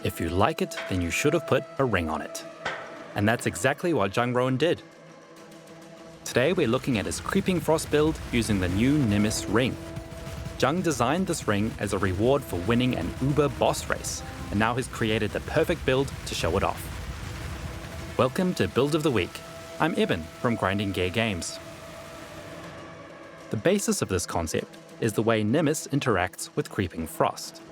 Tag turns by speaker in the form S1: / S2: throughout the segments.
S1: If you like it, then you should have put a ring on it. And that's exactly what Jungroan did. Today we're looking at his Creeping Frost build using the new Nimis ring. Jung designed this ring as a reward for winning an Uber boss race, and now has created the perfect build to show it off. Welcome to Build of the Week. I'm Eben from Grinding Gear Games. The basis of this concept is the way Nimis interacts with Creeping Frost.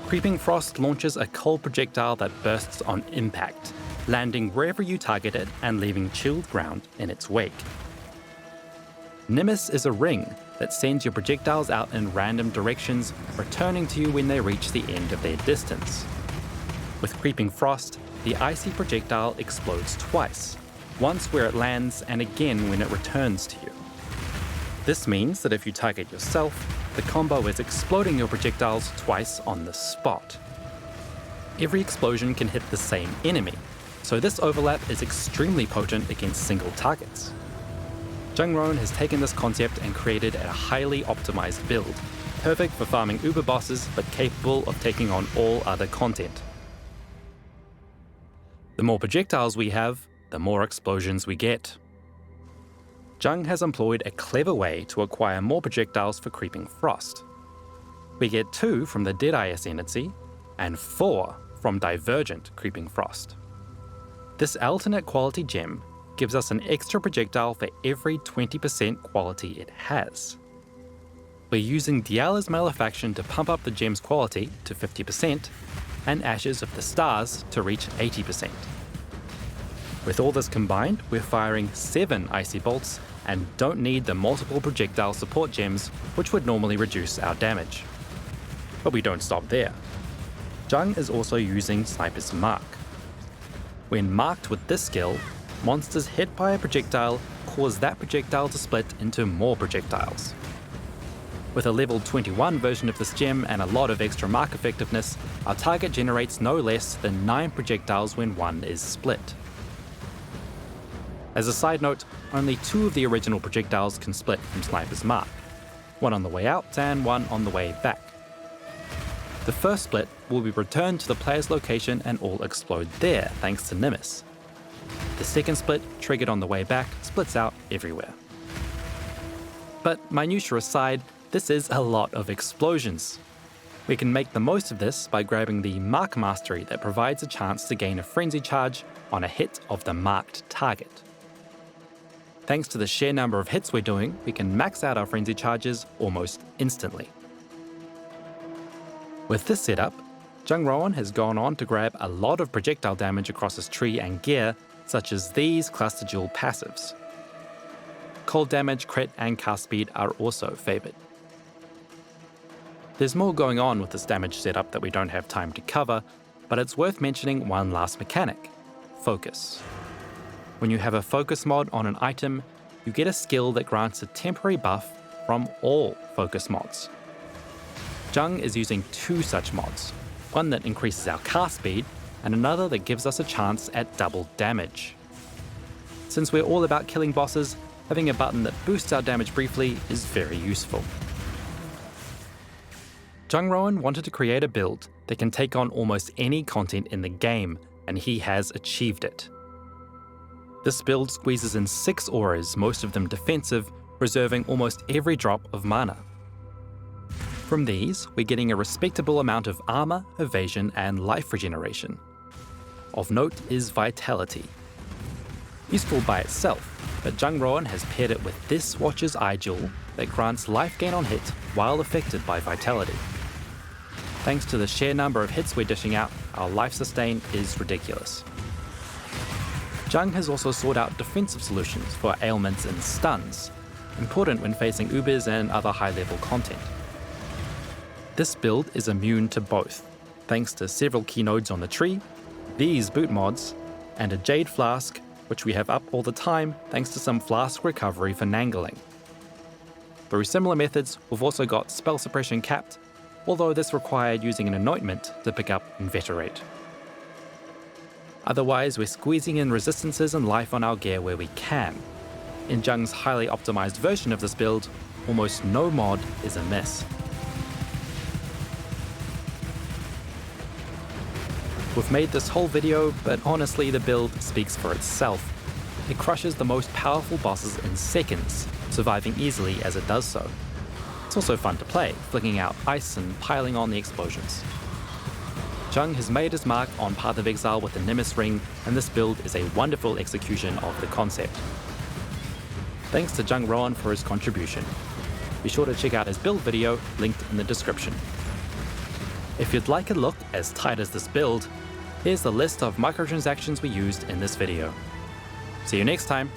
S1: Creeping Frost launches a cold projectile that bursts on impact, landing wherever you target it and leaving chilled ground in its wake. Nimis is a ring that sends your projectiles out in random directions, returning to you when they reach the end of their distance. With Creeping Frost, the icy projectile explodes twice, once where it lands and again when it returns to you. This means that if you target yourself, the combo is exploding your projectiles twice on the spot. Every explosion can hit the same enemy, so this overlap is extremely potent against single targets. Jungroan has taken this concept and created a highly optimized build, perfect for farming Uber bosses but capable of taking on all other content. The more projectiles we have, the more explosions we get. Jung has employed a clever way to acquire more projectiles for Creeping Frost. We get 2 from the Deadeye Ascendancy, and 4 from Divergent Creeping Frost. This alternate quality gem gives us an extra projectile for every 20% quality it has. We're using Diala's Malefaction to pump up the gem's quality to 50%, and Ashes of the Stars to reach 80%. With all this combined, we're firing 7 Icy Bolts and don't need the multiple projectile support gems, which would normally reduce our damage. But we don't stop there. Jung is also using Sniper's Mark. When marked with this skill, monsters hit by a projectile cause that projectile to split into more projectiles. With a level 21 version of this gem and a lot of extra mark effectiveness, our target generates no less than 9 projectiles when one is split. As a side note, only 2 of the original projectiles can split from Sniper's Mark, one on the way out and one on the way back. The first split will be returned to the player's location and all explode there thanks to Nimis. The second split, triggered on the way back, splits out everywhere. But minutiae aside, this is a lot of explosions. We can make the most of this by grabbing the Mark Mastery that provides a chance to gain a frenzy charge on a hit of the marked target. Thanks to the sheer number of hits we're doing, we can max out our frenzy charges almost instantly. With this setup, Jungroan has gone on to grab a lot of projectile damage across his tree and gear, such as these Cluster Jewel passives. Cold damage, crit, and cast speed are also favoured. There's more going on with this damage setup that we don't have time to cover, but it's worth mentioning one last mechanic: focus. When you have a focus mod on an item, you get a skill that grants a temporary buff from all focus mods. Jung is using 2 such mods, one that increases our cast speed, and another that gives us a chance at double damage. Since we're all about killing bosses, having a button that boosts our damage briefly is very useful. Jungroan wanted to create a build that can take on almost any content in the game, and he has achieved it. This build squeezes in 6 auras, most of them defensive, preserving almost every drop of mana. From these, we're getting a respectable amount of armor, evasion, and life regeneration. Of note is Vitality. Useful by itself, but Jungroan has paired it with this Watcher's Eye Jewel that grants life gain on hit while affected by Vitality. Thanks to the sheer number of hits we're dishing out, our life sustain is ridiculous. Jung has also sought out defensive solutions for ailments and stuns, important when facing Ubers and other high-level content. This build is immune to both, thanks to several key nodes on the tree, these boot mods, and a Jade Flask, which we have up all the time thanks to some flask recovery for Nangling. Through similar methods, we've also got spell suppression capped, although this required using an anointment to pick up Inveterate. Otherwise, we're squeezing in resistances and life on our gear where we can. In Jung's highly optimized version of this build, almost no mod is amiss. We've made this whole video, but honestly the build speaks for itself. It crushes the most powerful bosses in seconds, surviving easily as it does so. It's also fun to play, flicking out ice and piling on the explosions. Jung has made his mark on Path of Exile with the Nimis ring, and this build is a wonderful execution of the concept. Thanks to Jungroan for his contribution. Be sure to check out his build video, linked in the description. If you'd like a look as tight as this build, here's the list of microtransactions we used in this video. See you next time!